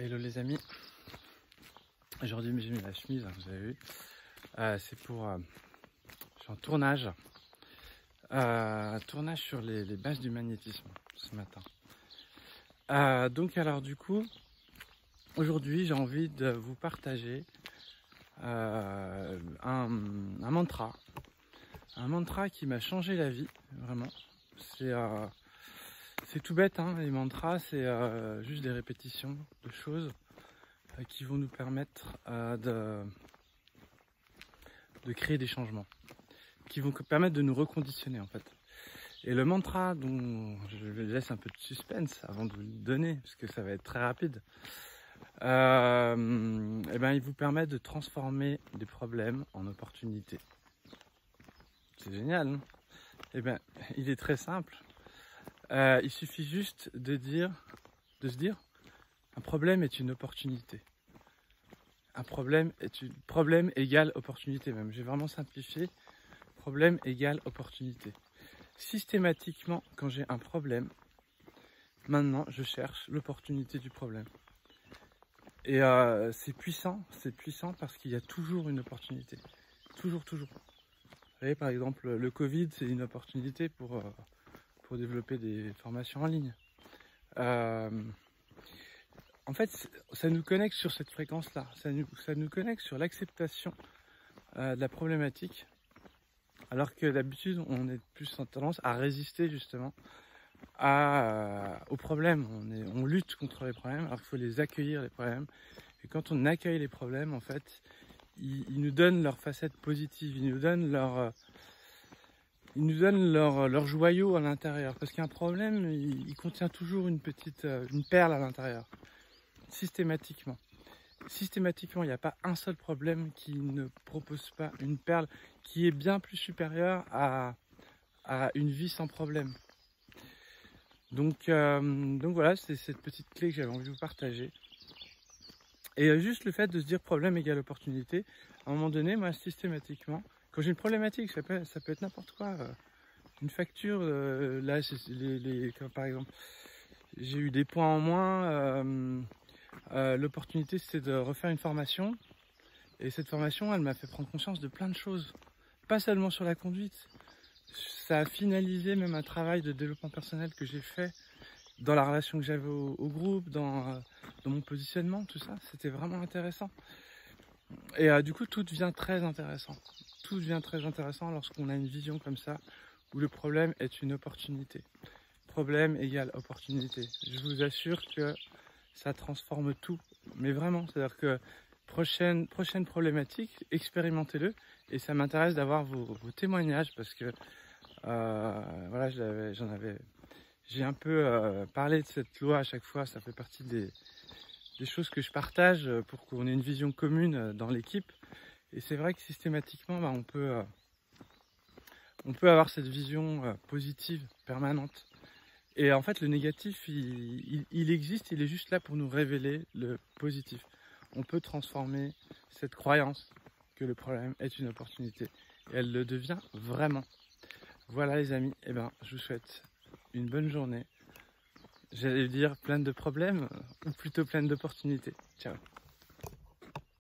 Hello les amis, aujourd'hui j'ai mis la chemise, hein, vous avez vu, c'est pour, je suis en tournage, tournage sur les bases du magnétisme ce matin. Donc alors du coup, aujourd'hui j'ai envie de vous partager un mantra qui m'a changé la vie, vraiment. C'est tout bête, hein, les mantras, c'est juste des répétitions de choses qui vont nous permettre de créer des changements, qui vont permettre de nous reconditionner en fait. Et le mantra dont je laisse un peu de suspense avant de vous le donner, parce que ça va être très rapide, et ben, il vous permet de transformer des problèmes en opportunités. C'est génial, hein? Et ben, il est très simple. Il suffit juste de se dire, un problème est une opportunité. Un problème égale opportunité même. J'ai vraiment simplifié. Problème égale opportunité. Systématiquement, quand j'ai un problème, maintenant je cherche l'opportunité du problème. Et c'est puissant parce qu'il y a toujours une opportunité. Toujours. Vous voyez, par exemple, le Covid, c'est une opportunité pour développer des formations en ligne. En fait, ça nous connecte sur cette fréquence-là, ça nous connecte sur l'acceptation de la problématique, alors que d'habitude, on est plus en tendance à résister justement aux problèmes. On lutte contre les problèmes, alors qu'il faut les accueillir, les problèmes. Et quand on accueille les problèmes, en fait, ils nous donnent leur facette positive, ils nous donnent leur joyau à l'intérieur, parce qu'un problème, il contient toujours une perle à l'intérieur. Systématiquement, il n'y a pas un seul problème qui ne propose pas une perle qui est bien plus supérieure à une vie sans problème. Donc voilà, c'est cette petite clé que j'avais envie de vous partager. Et juste le fait de se dire problème égale opportunité, à un moment donné, moi systématiquement, quand j'ai une problématique, ça peut être n'importe quoi. Une facture, là, comme par exemple, j'ai eu des points en moins. L'opportunité, c'était de refaire une formation. Et cette formation, elle m'a fait prendre conscience de plein de choses. Pas seulement sur la conduite. Ça a finalisé même un travail de développement personnel que j'ai fait dans la relation que j'avais au groupe, dans mon positionnement, tout ça. C'était vraiment intéressant. Et du coup, tout devient très intéressant. Tout devient très intéressant lorsqu'on a une vision comme ça, où le problème est une opportunité. Problème égale opportunité. Je vous assure que ça transforme tout. Mais vraiment, c'est-à-dire que prochaine problématique, expérimentez-le. Et ça m'intéresse d'avoir vos témoignages, parce que voilà, j'ai un peu parlé de cette loi à chaque fois. Ça fait partie des choses que je partage pour qu'on ait une vision commune dans l'équipe. Et c'est vrai que systématiquement, on peut avoir cette vision positive, permanente. Et en fait, le négatif, il existe, il est juste là pour nous révéler le positif. On peut transformer cette croyance que le problème est une opportunité. Et elle le devient vraiment. Voilà les amis, eh ben, je vous souhaite une bonne journée. J'allais dire pleine de problèmes, ou plutôt pleine d'opportunités. Ciao.